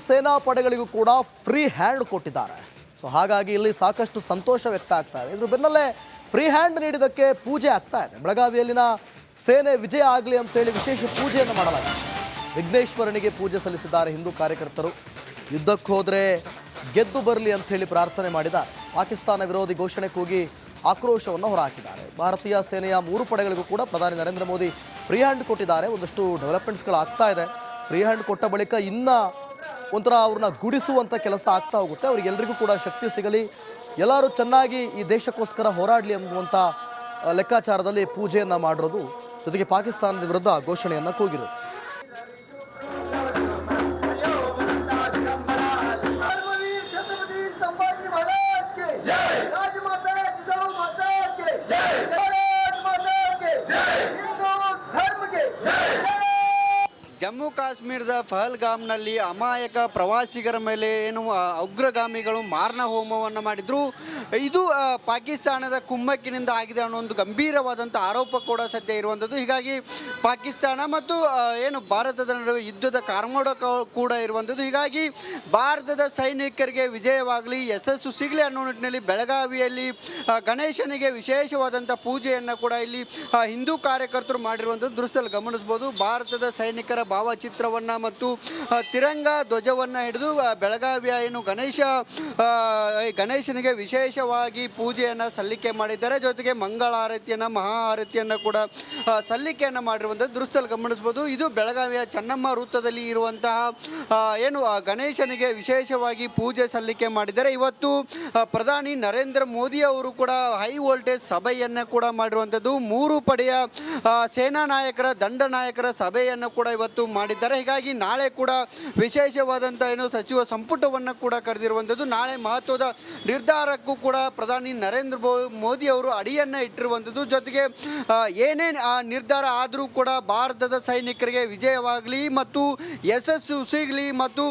ಸೇನಾ ಪಡೆಗಳಿಗೂ ಕೂಡ free hand ಕೊಟ್ಟಿದ್ದಾರೆ. ಸೊ ಹಾಗಾಗಿ ಇಲ್ಲಿ ಸಾಕಷ್ಟು ಸಂತೋಷ ವ್ಯಕ್ತ ಆಗ್ತಾ ಇದೆ. ಇದ್ರ ಬೆನ್ನಲ್ಲೇ ಫ್ರೀ ಹ್ಯಾಂಡ್ ನೀಡಿದ್ದಕ್ಕೆ ಪೂಜೆ ಆಗ್ತಾ ಇದೆ. ಬೆಳಗಾವಿಯಲ್ಲಿನ ಸೇನೆ ವಿಜಯ ಆಗಲಿ ಅಂತೇಳಿ ವಿಶೇಷ ಪೂಜೆಯನ್ನು ಮಾಡಲಾಗಿದೆ. ವಿಘ್ನೇಶ್ವರನಿಗೆ ಪೂಜೆ ಸಲ್ಲಿಸಿದ್ದಾರೆ ಹಿಂದೂ ಕಾರ್ಯಕರ್ತರು. ಯುದ್ಧಕ್ಕೆ ಹೋದರೆ ಗೆದ್ದು ಬರಲಿ ಅಂಥೇಳಿ ಪ್ರಾರ್ಥನೆ ಮಾಡಿದ್ದಾರೆ. ಪಾಕಿಸ್ತಾನ ವಿರೋಧಿ ಘೋಷಣೆ ಕೂಗಿ ಆಕ್ರೋಶವನ್ನು ಹೊರಹಾಕಿದ್ದಾರೆ. ಭಾರತೀಯ ಸೇನೆಯ 3 ಪಡೆಗಳಿಗೂ ಕೂಡ ಪ್ರಧಾನಿ ನರೇಂದ್ರ ಮೋದಿ ಫ್ರೀ ಹ್ಯಾಂಡ್ ಕೊಟ್ಟಿದ್ದಾರೆ. ಒಂದಷ್ಟು ಡೆವಲಪ್ಮೆಂಟ್ಸ್ಗಳಾಗ್ತಾ ಇದೆ. ಫ್ರೀ ಹ್ಯಾಂಡ್ ಕೊಟ್ಟ ಬಳಿಕ ಇನ್ನು ಒಂಥರ ಅವ್ರನ್ನ ಗುಡಿಸುವಂಥ ಕೆಲಸ ಆಗ್ತಾ ಹೋಗುತ್ತೆ. ಅವರಿಗೆಲ್ಲರಿಗೂ ಕೂಡ ಶಕ್ತಿ ಸಿಗಲಿ, ಎಲ್ಲರೂ ಚೆನ್ನಾಗಿ ಈ ದೇಶಕ್ಕೋಸ್ಕರ ಹೋರಾಡಲಿ ಎಂಬುವಂಥ ಲೆಕ್ಕಾಚಾರದಲ್ಲಿ ಪೂಜೆಯನ್ನು ಮಾಡಿರೋದು. ಜೊತೆಗೆ ಪಾಕಿಸ್ತಾನದ ವಿರುದ್ಧ ಘೋಷಣೆಯನ್ನು ಕೂಗಿರೋದು. ಜಮ್ಮು ಕಾಶ್ಮೀರದ ಪಹಲ್ಗಾಮ್ನಲ್ಲಿ ಅಮಾಯಕ ಪ್ರವಾಸಿಗರ ಮೇಲೆ ಏನು ಉಗ್ರಗಾಮಿಗಳು ಮಾರಣ ಹೋಮವನ್ನು ಮಾಡಿದ್ರು. ಇದು ಪಾಕಿಸ್ತಾನದ ಕುಮ್ಮಕ್ಕಿನಿಂದ ಆಗಿದೆ ಅನ್ನೋ ಒಂದು ಗಂಭೀರವಾದಂಥ ಆರೋಪ ಕೂಡ ಸದ್ಯ ಇರುವಂಥದ್ದು. ಹೀಗಾಗಿ ಪಾಕಿಸ್ತಾನ ಮತ್ತು ಏನು ಭಾರತದ ನಡುವೆ ಯುದ್ಧದ ಕಾರ್ಮೋಡ ಕೂಡ ಇರುವಂಥದ್ದು. ಹೀಗಾಗಿ ಭಾರತದ ಸೈನಿಕರಿಗೆ ವಿಜಯವಾಗಲಿ, ಯಶಸ್ಸು ಸಿಗಲಿ ಅನ್ನೋ ನಿಟ್ಟಿನಲ್ಲಿ ಬೆಳಗಾವಿಯಲ್ಲಿ ಗಣೇಶನಿಗೆ ವಿಶೇಷವಾದಂಥ ಪೂಜೆಯನ್ನು ಕೂಡ ಇಲ್ಲಿ ಹಿಂದೂ ಕಾರ್ಯಕರ್ತರು ಮಾಡಿರುವಂಥದ್ದು ದೃಶ್ಯದಲ್ಲಿ ಗಮನಿಸ್ಬೋದು. ಭಾರತದ ಸೈನಿಕರ ಭಾವಚಿತ್ರವನ್ನು ಮತ್ತು ತಿರಂಗ ಧ್ವಜವನ್ನು ಹಿಡಿದು ಬೆಳಗಾವಿಯ ಏನು ಗಣೇಶನಿಗೆ ವಿಶೇಷವಾಗಿ ಪೂಜೆಯನ್ನು ಸಲ್ಲಿಕೆ ಮಾಡಿದ್ದಾರೆ. ಜೊತೆಗೆ ಮಂಗಳಾರತಿಯನ್ನು, ಮಹಾಆರತಿಯನ್ನು ಕೂಡ ಸಲ್ಲಿಕೆಯನ್ನು ಮಾಡಿರುವಂಥದ್ದು ದೃಶ್ಯದಲ್ಲಿ ಗಮನಿಸ್ಬೋದು. ಇದು ಬೆಳಗಾವಿಯ ಚೆನ್ನಮ್ಮ ವೃತ್ತದಲ್ಲಿ ಇರುವಂತಹ ಏನು ಗಣೇಶನಿಗೆ ವಿಶೇಷವಾಗಿ ಪೂಜೆ ಸಲ್ಲಿಕೆ ಮಾಡಿದ್ದಾರೆ. ಇವತ್ತು ಪ್ರಧಾನಿ ನರೇಂದ್ರ ಮೋದಿ ಅವರು ಕೂಡ ಹೈ ವೋಲ್ಟೇಜ್ ಸಭೆಯನ್ನು ಕೂಡ ಮಾಡಿರುವಂಥದ್ದು. 3 ಪಡೆಯ ಸೇನಾ ನಾಯಕರ, ದಂಡ ನಾಯಕರ ಸಭೆಯನ್ನು ಕೂಡ ಇವತ್ತು ಮಾಡಿದ್ದಾರೆ. ಹೀಗಾಗಿ ನಾಳೆ ಕೂಡ ವಿಶೇಷವಾದಂಥ ಏನು ಸಚಿವ ಸಂಪುಟವನ್ನು ಕೂಡ ಕರೆದಿರುವಂಥದ್ದು. ನಾಳೆ ಮಹತ್ವದ ನಿರ್ಧಾರಕ್ಕೂ ಕೂಡ ಪ್ರಧಾನಿ ನರೇಂದ್ರ ಮೋದಿ ಅವರು ಅಡಿಯನ್ನು ಇಟ್ಟಿರುವಂಥದ್ದು. ಜೊತೆಗೆ ಏನೇನು ನಿರ್ಧಾರ ಆದರೂ ಕೂಡ ಭಾರತದ ಸೈನಿಕರಿಗೆ ವಿಜಯವಾಗಲಿ ಮತ್ತು ಯಶಸ್ಸು ಸಿಗಲಿ ಮತ್ತು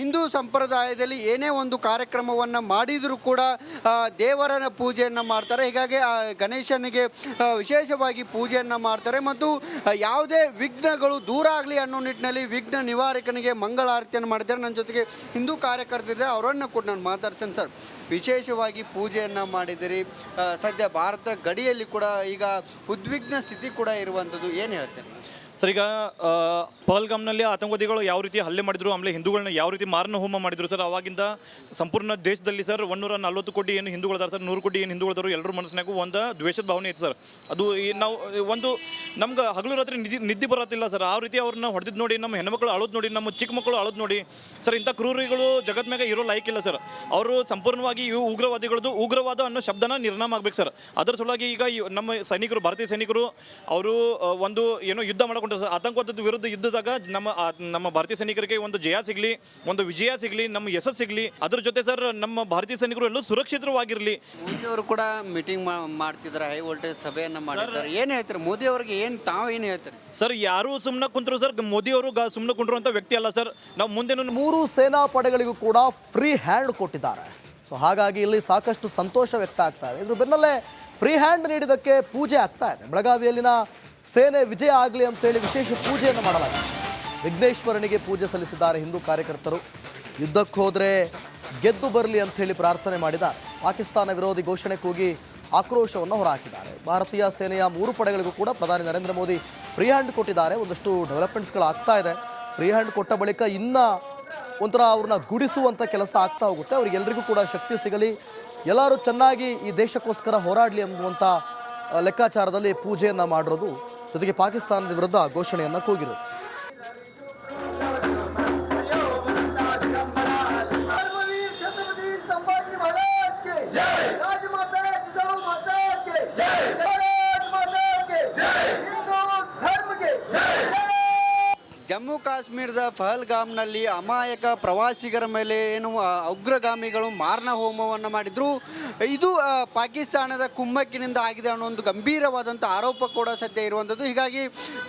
ಹಿಂದೂ ಸಂಪ್ರದಾಯದಲ್ಲಿ ಏನೇ ಒಂದು ಕಾರ್ಯಕ್ರಮವನ್ನು ಮಾಡಿದರೂ ಕೂಡ ದೇವರ ಪೂಜೆಯನ್ನು ಮಾಡ್ತಾರೆ. ಹೀಗಾಗಿ ಗಣೇಶನಿಗೆ ವಿಶೇಷವಾಗಿ ಪೂಜೆಯನ್ನು ಮಾಡ್ತಾರೆ ಮತ್ತು ಯಾವುದೇ ವಿಘ್ನಗಳು ದೂರ ಆಗಲಿ ಅನ್ನೋ ನಿಟ್ಟಿನಲ್ಲಿ ವಿಘ್ನ ನಿವಾರಕನಿಗೆ ಮಂಗಳಾರತಿಯನ್ನು ಮಾಡಿದ್ದಾರೆ. ನನ್ನ ಜೊತೆಗೆ ಹಿಂದೂ ಕಾರ್ಯಕರ್ತರಿದ್ದಾರೆ, ಅವರನ್ನು ಕೂಡ ನಾನು ಮಾತಾಡ್ತೇನೆ. ಸರ್, ವಿಶೇಷವಾಗಿ ಪೂಜೆಯನ್ನು ಮಾಡಿದಿರಿ. ಸದ್ಯ ಭಾರತ ಗಡಿಯಲ್ಲಿ ಕೂಡ ಈಗ ಉದ್ವಿಗ್ನ ಸ್ಥಿತಿ ಕೂಡ ಇರುವಂಥದ್ದು, ಏನು ಹೇಳ್ತೇನೆ ಸರ್? ಈಗ ಪಹಲ್ಗಾಮ್ನಲ್ಲಿ ಆತಂಕವಾದಿಗಳು ಯಾವ ರೀತಿ ಹಲ್ಲೆ ಮಾಡಿದ್ರು, ಆಮೇಲೆ ಹಿಂದೂಗಳನ್ನ ಯಾವ ರೀತಿ ಮಾರಣ ಹೋಮ ಮಾಡಿದ್ರು ಸರ್, ಅವಾಗಿಂದ ಸಂಪೂರ್ಣ ದೇಶದಲ್ಲಿ ಸರ್ 140 ಕೋಟಿ ಏನು ಹಿಂದೂಗಳಿದ್ದಾರೆ ಸರ್, 100 ಕೋಟಿ ಏನು ಹಿಂದೂಗಳಿದ್ರು, ಎಲ್ಲರ ಮನಸ್ಸಿನಾಗೂ ಒಂದು ದ್ವೇಷದ ಭಾವನೆ ಇತ್ತು ಸರ್. ಅದು ನಾವು ಒಂದು ನಮ್ಗೆ ಹಗಲು ರಾತ್ರಿ ನಿದ್ದೆ ಬರೋತ್ತಿಲ್ಲ ಸರ್. ಆ ರೀತಿ ಅವ್ರನ್ನ ಹೊಡೆದಿದ್ದು ನೋಡಿ, ನಮ್ಮ ಹೆಣ್ಮಕ್ಳು ಅಳೋದು ನೋಡಿ, ನಮ್ಮ ಚಿಕ್ಕ ಮಕ್ಕಳು ಅಳೋದು ನೋಡಿ ಸರ್. ಇಂಥ ಕ್ರೂರಿಗಳು ಜಗತ್ನಾಗ ಇರೋ ಲೈಕ್ ಇಲ್ಲ ಸರ್. ಅವರು ಸಂಪೂರ್ಣವಾಗಿ ಇವು ಉಗ್ರವಾದ ಅನ್ನೋ ಶಬ್ದನ ನಿರ್ನಾಮ ಆಗ್ಬೇಕು ಸರ್. ಅದರ ಸಲುವಾಗಿ ಈಗ ನಮ್ಮ ಸೈನಿಕರು, ಭಾರತೀಯ ಸೈನಿಕರು ಅವರು ಒಂದು ಏನೋ ಯುದ್ಧ ಮಾಡಿಕೊಂಡ್ರು ಸರ್. ಆತಂಕವಾದದ ವಿರುದ್ಧ ಯುದ್ಧದಾಗ ನಮ್ಮ ಭಾರತೀಯ ಸೈನಿಕರಿಗೆ ಒಂದು ಜಯ ಸಿಗಲಿ, ಒಂದು ವಿಜಯ ಸಿಗಲಿ, ನಮ್ಮ ಯಶಸ್ಸು ಸಿಗಲಿ. ಅದ್ರ ಜೊತೆ ಸರ್ ನಮ್ಮ ಭಾರತೀಯ ಸೈನಿಕರು ಎಲ್ಲೂ ಸುರಕ್ಷಿತವಾಗಿರಲಿ. ಮೋದಿ ಅವರು ಕೂಡ ಮೀಟಿಂಗ್ ಮಾಡ್ತಿದ್ದಾರೆ, ಹೈ ವೋಲ್ಟೇಜ್ ಸಭೆಯನ್ನು ಮಾಡಿದ್ದಾರೆ. ಏನು ಹೇಳ್ತಾರೆ ಮೋದಿ ಅವರಿಗೆ? ತಾವೇನು ಹೇಳ್ತಾರೆ ಸರ್? ಯಾರು ಸುಮ್ಮನೆ ಕುಂತರು ಸರ್, ಮೋದಿ ಅವರು ಸುಮ್ಮನೆ ಕುಂತಿರುವಂಥ ವ್ಯಕ್ತಿ ಅಲ್ಲ ಸರ್. ನಾವು ಮುಂದೆ 3 ಸೇನಾ ಪಡೆಗಳಿಗೂ ಕೂಡ ಫ್ರೀ ಹ್ಯಾಂಡ್ ಕೊಟ್ಟಿದ್ದಾರೆ. ಸೊ ಹಾಗಾಗಿ ಇಲ್ಲಿ ಸಾಕಷ್ಟು ಸಂತೋಷ ವ್ಯಕ್ತ ಆಗ್ತಾ ಇದೆ. ಇದ್ರ ಬೆನ್ನಲ್ಲೇ ಫ್ರೀ ಹ್ಯಾಂಡ್ ನೀಡಿದ್ದಕ್ಕೆ ಪೂಜೆ ಆಗ್ತಾ ಇದೆ. ಬೆಳಗಾವಿಯಲ್ಲಿನ ಸೇನೆ ವಿಜಯ ಆಗಲಿ ಅಂತೇಳಿ ವಿಶೇಷ ಪೂಜೆಯನ್ನು ಮಾಡಲಾಗಿದೆ. ವಿಘ್ನೇಶ್ವರನಿಗೆ ಪೂಜೆ ಸಲ್ಲಿಸಿದ್ದಾರೆ ಹಿಂದೂ ಕಾರ್ಯಕರ್ತರು. ಯುದ್ಧಕ್ಕೆ ಹೋದರೆ ಗೆದ್ದು ಬರಲಿ ಅಂಥೇಳಿ ಪ್ರಾರ್ಥನೆ ಮಾಡಿದ್ದಾರೆ. ಪಾಕಿಸ್ತಾನ ವಿರೋಧಿ ಘೋಷಣೆ ಕೂಗಿ ಆಕ್ರೋಶವನ್ನು ಹೊರಹಾಕಿದ್ದಾರೆ. ಭಾರತೀಯ ಸೇನೆಯ 3 ಪಡೆಗಳಿಗೂ ಕೂಡ ಪ್ರಧಾನಿ ನರೇಂದ್ರ ಮೋದಿ ಫ್ರೀ ಹ್ಯಾಂಡ್ ಕೊಟ್ಟಿದ್ದಾರೆ. ಒಂದಷ್ಟು ಡೆವಲಪ್ಮೆಂಟ್ಸ್ಗಳಾಗ್ತಾ ಇದೆ. ಫ್ರೀ ಹ್ಯಾಂಡ್ ಕೊಟ್ಟ ಬಳಿಕ ಇನ್ನು ಒಂಥರ ಅವ್ರನ್ನ ಗುಡಿಸುವಂಥ ಕೆಲಸ ಆಗ್ತಾ ಹೋಗುತ್ತೆ. ಅವರಿಗೆಲ್ಲರಿಗೂ ಕೂಡ ಶಕ್ತಿ ಸಿಗಲಿ, ಎಲ್ಲರೂ ಚೆನ್ನಾಗಿ ಈ ದೇಶಕ್ಕೋಸ್ಕರ ಹೋರಾಡಲಿ ಎಂಬುವಂಥ ಲೆಕ್ಕಾಚಾರದಲ್ಲಿ ಪೂಜೆಯನ್ನು ಮಾಡಿರೋದು. ಜೊತೆಗೆ ಪಾಕಿಸ್ತಾನದ ವಿರುದ್ಧ ಘೋಷಣೆಯನ್ನು ಕೂಗಿರೋದು. ಜಮ್ಮು ಕಾಶ್ಮೀರದ ಪಹಲ್ಗಾಮ್ನಲ್ಲಿ ಅಮಾಯಕ ಪ್ರವಾಸಿಗರ ಮೇಲೆ ಏನು ಉಗ್ರಗಾಮಿಗಳು ಮಾರಣ ಹೋಮವನ್ನು ಮಾಡಿದ್ರು. ಇದು ಪಾಕಿಸ್ತಾನದ ಕುಮ್ಮಕ್ಕಿನಿಂದ ಆಗಿದೆ ಅನ್ನೋ ಒಂದು ಗಂಭೀರವಾದಂಥ ಆರೋಪ ಕೂಡ ಸದ್ಯ ಇರುವಂಥದ್ದು. ಹೀಗಾಗಿ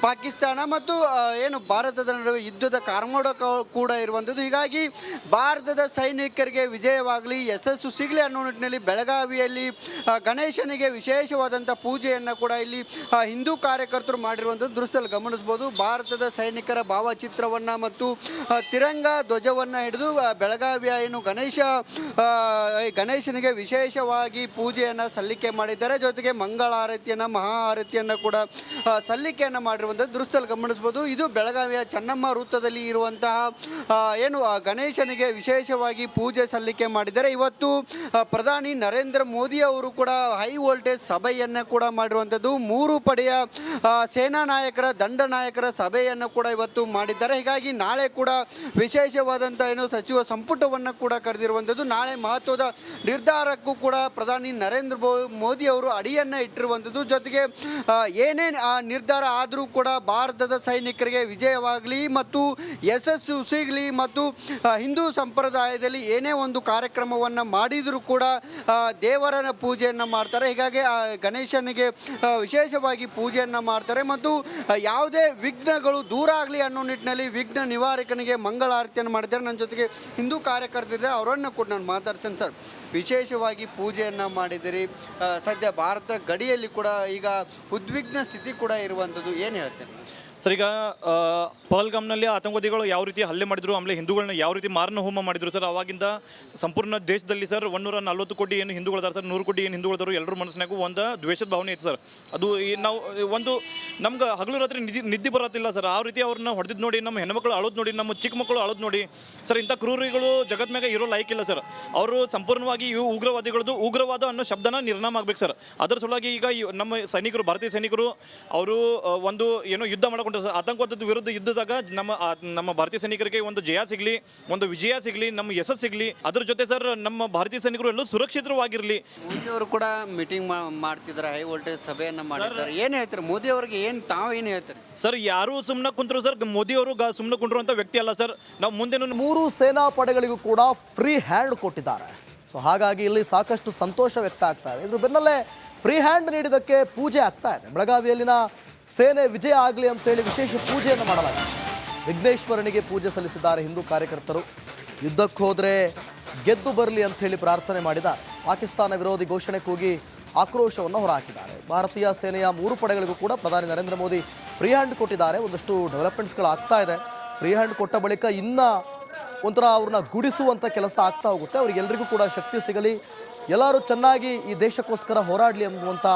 ಪಾಕಿಸ್ತಾನ ಮತ್ತು ಏನು ಭಾರತದ ನಡುವೆ ಯುದ್ಧದ ಕಾರ್ಮೋಡ ಕೂಡ ಇರುವಂಥದ್ದು. ಹೀಗಾಗಿ ಭಾರತದ ಸೈನಿಕರಿಗೆ ವಿಜಯವಾಗಲಿ, ಯಶಸ್ಸು ಸಿಗಲಿ ಅನ್ನೋ ನಿಟ್ಟಿನಲ್ಲಿ ಬೆಳಗಾವಿಯಲ್ಲಿ ಗಣೇಶನಿಗೆ ವಿಶೇಷವಾದಂಥ ಪೂಜೆಯನ್ನು ಕೂಡ ಇಲ್ಲಿ ಹಿಂದೂ ಕಾರ್ಯಕರ್ತರು ಮಾಡಿರುವಂಥದ್ದು ದೃಶ್ಯದಲ್ಲಿ ಗಮನಿಸ್ಬೋದು. ಭಾರತದ ಸೈನಿಕರ ಭಾವಚಿತ್ರವನ್ನು ಮತ್ತು ತಿರಂಗ ಧ್ವಜವನ್ನು ಹಿಡಿದು ಬೆಳಗಾವಿಯ ಏನು ಗಣೇಶನಿಗೆ ವಿಶೇಷವಾಗಿ ಪೂಜೆಯನ್ನು ಸಲ್ಲಿಕೆ ಮಾಡಿದ್ದಾರೆ. ಜೊತೆಗೆ ಮಂಗಳಾರತಿಯನ್ನು ಮಹಾಆರತಿಯನ್ನು ಕೂಡ ಸಲ್ಲಿಕೆಯನ್ನು ಮಾಡಿರುವಂಥದ್ದು ದೃಶ್ಯದಲ್ಲಿ ಗಮನಿಸ್ಬೋದು. ಇದು ಬೆಳಗಾವಿಯ ಚೆನ್ನಮ್ಮ ವೃತ್ತದಲ್ಲಿ ಇರುವಂತಹ ಏನು ಗಣೇಶನಿಗೆ ವಿಶೇಷವಾಗಿ ಪೂಜೆ ಸಲ್ಲಿಕೆ ಮಾಡಿದ್ದಾರೆ. ಇವತ್ತು ಪ್ರಧಾನಿ ನರೇಂದ್ರ ಮೋದಿ ಅವರು ಕೂಡ ಹೈ ವೋಲ್ಟೇಜ್ ಸಭೆಯನ್ನು ಕೂಡ ಮಾಡಿರುವಂಥದ್ದು. 3 ಪಡೆಯ ಸೇನಾ ನಾಯಕರ ದಂಡ ನಾಯಕರ ಸಭೆಯನ್ನು ಕೂಡ ಇವತ್ತು ಮಾಡಿದ್ದಾರೆ. ಹೀಗಾಗಿ ನಾಳೆ ಕೂಡ ವಿಶೇಷವಾದಂಥ ಏನು ಸಚಿವ ಸಂಪುಟವನ್ನು ಕೂಡ ಕರೆದಿರುವಂಥದ್ದು. ನಾಳೆ ಮಹತ್ವದ ನಿರ್ಧಾರಕ್ಕೂ ಕೂಡ ಪ್ರಧಾನಿ ನರೇಂದ್ರ ಮೋದಿ ಅವರು ಅಡಿಯನ್ನು ಇಟ್ಟಿರುವಂಥದ್ದು. ಜೊತೆಗೆ ಏನೇನು ನಿರ್ಧಾರ ಆದರೂ ಕೂಡ ಭಾರತದ ಸೈನಿಕರಿಗೆ ವಿಜಯವಾಗಲಿ ಮತ್ತು ಯಶಸ್ಸು ಸಿಗಲಿ ಮತ್ತು ಹಿಂದೂ ಸಂಪ್ರದಾಯದಲ್ಲಿ ಏನೇ ಒಂದು ಕಾರ್ಯಕ್ರಮವನ್ನು ಮಾಡಿದರೂ ಕೂಡ ದೇವರ ಪೂಜೆಯನ್ನು ಮಾಡ್ತಾರೆ. ಹೀಗಾಗಿ ಗಣೇಶನಿಗೆ ವಿಶೇಷವಾಗಿ ಪೂಜೆಯನ್ನು ಮಾಡ್ತಾರೆ ಮತ್ತು ಯಾವುದೇ ವಿಘ್ನಗಳು ದೂರ ಆಗಲಿ ಅನ್ನೋ ನಿಟ್ಟಿನಲ್ಲಿ ವಿಘ್ನ ನಿವಾರಕನಿಗೆ ಮಂಗಳಾರತಿಯನ್ನು ಮಾಡಿದ್ದಾರೆ. ನನ್ನ ಜೊತೆಗೆ ಹಿಂದೂ ಕಾರ್ಯಕರ್ತರಿದ್ದಾರೆ, ಅವರನ್ನು ಕೂಡ ನಾನು ಮಾತಾಡ್ತೇನೆ. ಸರ್, ವಿಶೇಷವಾಗಿ ಪೂಜೆಯನ್ನು ಮಾಡಿದಿರಿ. ಸದ್ಯ ಭಾರತ ಗಡಿಯಲ್ಲಿ ಕೂಡ ಈಗ ಉದ್ವಿಗ್ನ ಸ್ಥಿತಿ ಕೂಡ ಇರುವಂಥದ್ದು, ಏನು ಹೇಳ್ತೇನೆ ಸರ್? ಈಗ ಪಹಲ್ಗಾಮ್ನಲ್ಲಿ ಆತಂಕವಾದಿಗಳು ಯಾವ ರೀತಿ ಹಲ್ಲೆ ಮಾಡಿದ್ರು, ಆಮೇಲೆ ಹಿಂದೂಗಳನ್ನ ಯಾವ ರೀತಿ ಮಾರಣ ಹೋಮ ಮಾಡಿದ್ರು ಸರ್, ಅವಾಗಿಂದ ಸಂಪೂರ್ಣ ದೇಶದಲ್ಲಿ ಸರ್ 140 ಕೋಟಿ ಏನು ಹಿಂದೂಗಳಿದಾರೆ ಸರ್, 100 ಕೋಟಿ ಏನು ಹಿಂದೂಗಳಿದಾರು, ಎಲ್ಲರ ಮನಸ್ಸಿನಾಗೂ ಒಂದು ದ್ವೇಷದ ಭಾವನೆ ಐತೆ ಸರ್. ಅದು ನಾವು ಒಂದು ನಮ್ಗೆ ಹಗಲು ರಾತ್ರಿ ನಿದ್ದೆ ಬರೋದಿಲ್ಲ ಸರ್. ಆ ರೀತಿ ಅವ್ರನ್ನ ಹೊಡೆದಿದ್ದು ನೋಡಿ, ನಮ್ಮ ಹೆಣ್ಮಕ್ಳು ಅಳೋದು ನೋಡಿ, ನಮ್ಮ ಚಿಕ್ಕ ಮಕ್ಕಳು ಅಳೋದು ನೋಡಿ ಸರ್. ಇಂಥ ಕ್ರೂರಿಗಳು ಜಗತ್ಮ್ಯಾಗ ಇರೋ ಲೈಕ್ ಇಲ್ಲ ಸರ್. ಅವರು ಸಂಪೂರ್ಣವಾಗಿ ಇವು ಉಗ್ರವಾದಿಗಳದ್ದು ಉಗ್ರವಾದ ಅನ್ನೋ ಶಬ್ದನ ನಿರ್ನಾಮ ಆಗ್ಬೇಕು ಸರ್. ಅದರ ಸಲುವಾಗಿ ಈಗ ನಮ್ಮ ಸೈನಿಕರು, ಭಾರತೀಯ ಸೈನಿಕರು ಅವರು ಒಂದು ಏನೋ ಯುದ್ಧ ಮಾಡ್ಕೊಂಡು ಆತಂಕವಾದದ ವಿರುದ್ಧ ಯುದ್ಧದಾಗ ನಮ್ಮ ಭಾರತೀಯ ಸೈನಿಕರಿಗೆ ಒಂದು ಜಯ ಸಿಗಲಿ, ಒಂದು ವಿಜಯ ಸಿಗಲಿ, ನಮ್ಮ ಯಶಸ್ಸು ಸಿಗಲಿ. ಅದ್ರ ಜೊತೆ ಸರ್ ನಮ್ಮ ಭಾರತೀಯ ಸೈನಿಕರು ಎಲ್ಲೂ ಸುರಕ್ಷಿತವಾಗಿರಲಿ. ಮೋದಿ ಅವರು ಕೂಡ ಮೀಟಿಂಗ್ ಮಾಡ್ತಿದ್ದಾರೆ, ಹೈ ವೋಲ್ಟೇಜ್ ಸಭೆಯನ್ನು ಮಾಡಿದ್ದಾರೆ. ಏನು ಹೇಳ್ತಾರೆ ಮೋದಿ ಅವರಿಗೆ? ತಾವೇನು ಹೇಳ್ತಾರೆ ಸರ್? ಯಾರು ಸುಮ್ಮನೆ ಕುಂತರು ಸರ್, ಮೋದಿ ಅವರು ಸುಮ್ಮನೆ ಕುಂತಿರುವಂಥ ವ್ಯಕ್ತಿ ಅಲ್ಲ ಸರ್. ನಾವು ಮುಂದೆ 3 ಸೇನಾ ಪಡೆಗಳಿಗೂ ಕೂಡ ಫ್ರೀ ಹ್ಯಾಂಡ್ ಕೊಟ್ಟಿದ್ದಾರೆ. ಸೊ ಹಾಗಾಗಿ ಇಲ್ಲಿ ಸಾಕಷ್ಟು ಸಂತೋಷ ವ್ಯಕ್ತ ಆಗ್ತಾ ಇದೆ. ಇದ್ರ ಬೆನ್ನಲ್ಲೇ ಫ್ರೀ ಹ್ಯಾಂಡ್ ನೀಡಿದ್ದಕ್ಕೆ ಪೂಜೆ ಆಗ್ತಾ ಇದೆ. ಬೆಳಗಾವಿಯಲ್ಲಿನ ಸೇನೆ ವಿಜಯ ಆಗಲಿ ಅಂತೇಳಿ ವಿಶೇಷ ಪೂಜೆಯನ್ನು ಮಾಡಲಾಗಿದೆ. ವಿಘ್ನೇಶ್ವರನಿಗೆ ಪೂಜೆ ಸಲ್ಲಿಸಿದ್ದಾರೆ ಹಿಂದೂ ಕಾರ್ಯಕರ್ತರು. ಯುದ್ಧಕ್ಕೆ ಹೋದರೆ ಗೆದ್ದು ಬರಲಿ ಅಂಥೇಳಿ ಪ್ರಾರ್ಥನೆ ಮಾಡಿದ್ದಾರೆ. ಪಾಕಿಸ್ತಾನ ವಿರೋಧಿ ಘೋಷಣೆ ಕೂಗಿ ಆಕ್ರೋಶವನ್ನು ಹೊರಹಾಕಿದ್ದಾರೆ. ಭಾರತೀಯ ಸೇನೆಯ 3 ಪಡೆಗಳಿಗೂ ಕೂಡ ಪ್ರಧಾನಿ ನರೇಂದ್ರ ಮೋದಿ ಫ್ರೀ ಹ್ಯಾಂಡ್ ಕೊಟ್ಟಿದ್ದಾರೆ. ಒಂದಷ್ಟು ಡೆವಲಪ್ಮೆಂಟ್ಸ್ಗಳು ಆಗ್ತಾ ಇದೆ. ಫ್ರೀ ಹ್ಯಾಂಡ್ ಕೊಟ್ಟ ಬಳಿಕ ಇನ್ನೂ ಒಂಥರ ಅವ್ರನ್ನ ಗುಡಿಸುವಂಥ ಕೆಲಸ ಆಗ್ತಾ ಹೋಗುತ್ತೆ. ಅವರಿಗೆಲ್ಲರಿಗೂ ಕೂಡ ಶಕ್ತಿ ಸಿಗಲಿ, ಎಲ್ಲರೂ ಚೆನ್ನಾಗಿ ಈ ದೇಶಕ್ಕೋಸ್ಕರ ಹೋರಾಡಲಿ ಅನ್ನುವಂಥ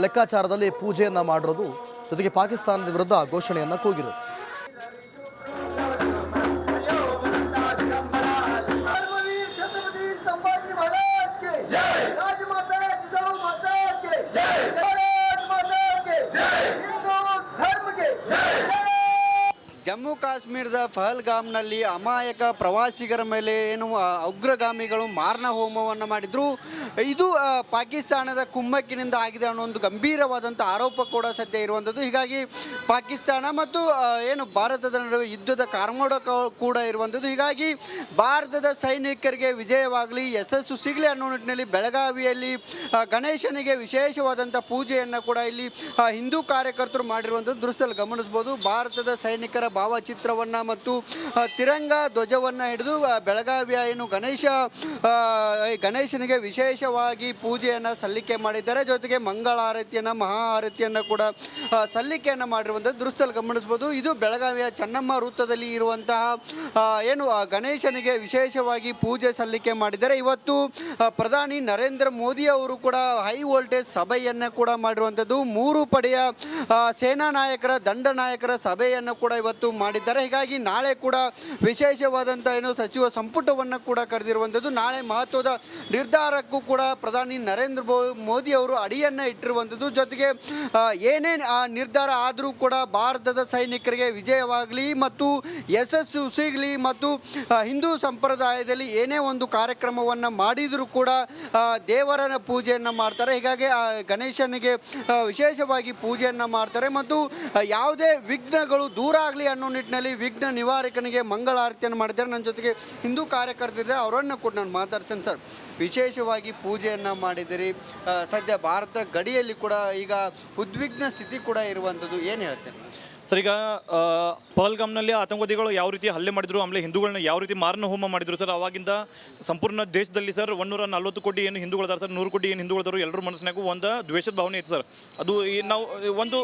ಲೆಕ್ಕಾಚಾರದಲ್ಲಿ ಪೂಜೆಯನ್ನು ಮಾಡಿರೋದು. ಜೊತೆಗೆ ಪಾಕಿಸ್ತಾನದ ವಿರುದ್ಧ ಘೋಷಣೆಯನ್ನು ಕೂಗಿರೋದು. ಜಮ್ಮು ಕಾಶ್ಮೀರದ ಪಹಲ್ಗಾಮ್ನಲ್ಲಿ ಅಮಾಯಕ ಪ್ರವಾಸಿಗರ ಮೇಲೆ ಏನು ಉಗ್ರಗಾಮಿಗಳು ಮಾರಣ ಹೋಮವನ್ನು ಮಾಡಿದ್ರು. ಇದು ಪಾಕಿಸ್ತಾನದ ಕುಮ್ಮಕ್ಕಿನಿಂದ ಆಗಿದೆ ಅನ್ನೋ ಒಂದು ಗಂಭೀರವಾದಂಥ ಆರೋಪ ಕೂಡ ಸದ್ಯ ಇರುವಂಥದ್ದು. ಹೀಗಾಗಿ ಪಾಕಿಸ್ತಾನ ಮತ್ತು ಏನು ಭಾರತದ ನಡುವೆ ಯುದ್ಧದ ಕಾರ್ಮೋಡ ಕೂಡ ಇರುವಂಥದ್ದು. ಹೀಗಾಗಿ ಭಾರತದ ಸೈನಿಕರಿಗೆ ವಿಜಯವಾಗಲಿ, ಯಶಸ್ಸು ಸಿಗಲಿ ಅನ್ನೋ ನಿಟ್ಟಿನಲ್ಲಿ ಬೆಳಗಾವಿಯಲ್ಲಿ ಗಣೇಶನಿಗೆ ವಿಶೇಷವಾದಂಥ ಪೂಜೆಯನ್ನು ಕೂಡ ಇಲ್ಲಿ ಹಿಂದೂ ಕಾರ್ಯಕರ್ತರು ಮಾಡಿರುವಂಥದ್ದು ದೃಶ್ಯದಲ್ಲಿ ಗಮನಿಸ್ಬೋದು. ಭಾರತದ ಸೈನಿಕರ ಭಾವಚಿತ್ರವನ್ನು ಮತ್ತು ತಿರಂಗ ಧ್ವಜವನ್ನು ಹಿಡಿದು ಬೆಳಗಾವಿಯ ಏನು ಗಣೇಶನಿಗೆ ವಿಶೇಷವಾಗಿ ಪೂಜೆಯನ್ನು ಸಲ್ಲಿಕೆ ಮಾಡಿದ್ದಾರೆ. ಜೊತೆಗೆ ಮಂಗಳಾರತಿಯನ್ನು ಮಹಾಆರತಿಯನ್ನು ಕೂಡ ಸಲ್ಲಿಕೆಯನ್ನು ಮಾಡಿರುವಂಥದ್ದು ದೃಶ್ಯದಲ್ಲಿ ಗಮನಿಸ್ಬೋದು. ಇದು ಬೆಳಗಾವಿಯ ಚೆನ್ನಮ್ಮ ವೃತ್ತದಲ್ಲಿ ಇರುವಂತಹ ಏನು ಗಣೇಶನಿಗೆ ವಿಶೇಷವಾಗಿ ಪೂಜೆ ಸಲ್ಲಿಕೆ ಮಾಡಿದ್ದಾರೆ. ಇವತ್ತು ಪ್ರಧಾನಿ ನರೇಂದ್ರ ಮೋದಿ ಅವರು ಕೂಡ ಹೈ ವೋಲ್ಟೇಜ್ ಸಭೆಯನ್ನು ಕೂಡ ಮಾಡಿರುವಂಥದ್ದು. 3 ಪಡೆಯ ಸೇನಾ ನಾಯಕರ ದಂಡ ನಾಯಕರ ಸಭೆಯನ್ನು ಕೂಡ ಇವತ್ತು ಮಾಡಿದ್ದಾರೆ. ಹೀಗಾಗಿ ನಾಳೆ ಕೂಡ ವಿಶೇಷವಾದಂಥ ಏನು ಸಚಿವ ಸಂಪುಟವನ್ನು ಕೂಡ ಕರೆದಿರುವಂಥದ್ದು. ನಾಳೆ ಮಹತ್ವದ ನಿರ್ಧಾರಕ್ಕೂ ಕೂಡ ಪ್ರಧಾನಿ ನರೇಂದ್ರ ಮೋದಿ ಅವರು ಅಡಿಯನ್ನು ಇಟ್ಟಿರುವಂಥದ್ದು. ಜೊತೆಗೆ ಏನೇನು ನಿರ್ಧಾರ ಆದರೂ ಕೂಡ ಭಾರತದ ಸೈನಿಕರಿಗೆ ವಿಜಯವಾಗಲಿ ಮತ್ತು ಯಶಸ್ಸು ಸಿಗಲಿ ಮತ್ತು ಹಿಂದೂ ಸಂಪ್ರದಾಯದಲ್ಲಿ ಏನೇ ಒಂದು ಕಾರ್ಯಕ್ರಮವನ್ನು ಮಾಡಿದರೂ ಕೂಡ ದೇವರ ಪೂಜೆಯನ್ನು ಮಾಡ್ತಾರೆ. ಹೀಗಾಗಿ ಗಣೇಶನಿಗೆ ವಿಶೇಷವಾಗಿ ಪೂಜೆಯನ್ನು ಮಾಡ್ತಾರೆ ಮತ್ತು ಯಾವುದೇ ವಿಘ್ನಗಳು ದೂರ ಆಗಲಿ ಅನ್ನೋ ನಿಟ್ಟಿನಲ್ಲಿ ವಿಘ್ನ ನಿವಾರಕನಿಗೆ ಮಂಗಳಾರತಿಯನ್ನು ಮಾಡಿದ್ದಾರೆ. ನನ್ನ ಜೊತೆಗೆ ಹಿಂದೂ ಕಾರ್ಯಕರ್ತರಿದ್ದಾರೆ, ಅವರನ್ನು ಕೂಡ ನಾನು ಮಾತಾಡ್ತೇನೆ. ಸರ್, ವಿಶೇಷವಾಗಿ ಪೂಜೆಯನ್ನು ಮಾಡಿದಿರಿ. ಸದ್ಯ ಭಾರತ ಗಡಿಯಲ್ಲಿ ಕೂಡ ಈಗ ಉದ್ವಿಗ್ನ ಸ್ಥಿತಿ ಕೂಡ ಇರುವಂಥದ್ದು, ಏನು ಹೇಳ್ತೇನೆ? ಸರ್ ಈಗ ಪಹಲ್ಗಾಮ್ನಲ್ಲಿ ಆತಂಕವಾದಿಗಳು ಯಾವ ರೀತಿ ಹಲ್ಲೆ ಮಾಡಿದ್ರು, ಆಮೇಲೆ ಹಿಂದೂಗಳನ್ನ ಯಾವ ರೀತಿ ಮಾರಣ ಹೋಮ ಮಾಡಿದ್ರು ಸರ್, ಅವಾಗಿಂದ ಸಂಪೂರ್ಣ ದೇಶದಲ್ಲಿ ಸರ್ 140 ಕೋಟಿ ಏನು ಹಿಂದೂಗಳಿದ್ದಾರೆ ಸರ್, 100 ಕೋಟಿ ಏನು ಹಿಂದೂಗಳಿದ್ರು ಎಲ್ಲರ ಮನಸ್ಸಿನಾಗೂ ಒಂದು ದ್ವೇಷದ ಭಾವನೆ ಐತೆ ಸರ್. ಅದು ನಾವು ಒಂದು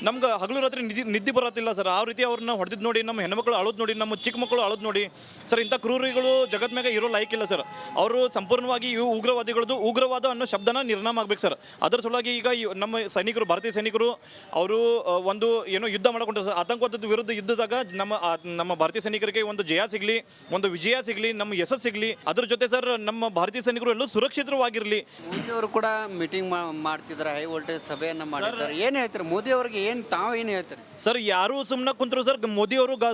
ನಮ್ಗೆ ಹಗಲು ರಾತ್ರಿ ನಿದ್ದೆ ಬರತ್ತಿಲ್ಲ ಸರ್. ಆ ರೀತಿ ಅವ್ರನ್ನ ಹೊಡೆದಿದ್ದು ನೋಡಿ, ನಮ್ಮ ಹೆಣ್ಮಕ್ಳು ಅಳೋದು ನೋಡಿ, ನಮ್ಮ ಚಿಕ್ಕ ಮಕ್ಕಳು ಅಳೋದು ನೋಡಿ ಸರ್. ಇಂಥ ಕ್ರೂರಿಗಳು ಜಗತ್ಮ್ಯಾಗ ಇರೋ ಲೈಕ್ ಇಲ್ಲ ಸರ್. ಅವರು ಸಂಪೂರ್ಣವಾಗಿ ಇವು ಉಗ್ರವಾದಿಗಳದ್ದು ಉಗ್ರವಾದ ಅನ್ನೋ ಶಬ್ದನ ನಿರ್ನಾಮ ಆಗ್ಬೇಕು ಸರ್. ಅದರ ಸಲುವಾಗಿ ಈಗ ನಮ್ಮ ಸೈನಿಕರು, ಭಾರತೀಯ ಸೈನಿಕರು ಅವರು ಒಂದು ಏನೋ ಯುದ್ಧ ಮಾಡ್ಕೊಂಡ್ರೆ ಸರ್, ಆತಂಕವಾದದ ವಿರುದ್ಧ ಯುದ್ಧದಾಗ ನಮ್ಮ ಭಾರತೀಯ ಸೈನಿಕರಿಗೆ ಒಂದು ಜಯ ಸಿಗಲಿ, ಒಂದು ವಿಜಯ ಸಿಗಲಿ, ನಮ್ಮ ಯಶಸ್ಸು ಸಿಗಲಿ. ಅದ್ರ ಜೊತೆ ಸರ್ ನಮ್ಮ ಭಾರತೀಯ ಸೈನಿಕರು ಎಲ್ಲೂ ಸುರಕ್ಷಿತವಾಗಿರಲಿ. ಮೋದಿ ಅವರು ಕೂಡ ಮೀಟಿಂಗ್ ಮಾಡ್ತಿದ್ದಾರೆ, ಹೈ ವೋಲ್ಟೇಜ್ ಸಭೆಯನ್ನ ಮಾಡಿದ್ದಾರೆ. ಏನು ಹೇಳ್ತಾರೆ ಮೋದಿ ಅವ್ರಿಗೆ? ಏನು ತಾವು ಏನು ಹೇಳ್ತಾರೆ ಸರ್? ಯಾರು ಸುಮ್ಮನೆ ಕುಂತರು ಸರ್. ಮೋದಿ ಅವರು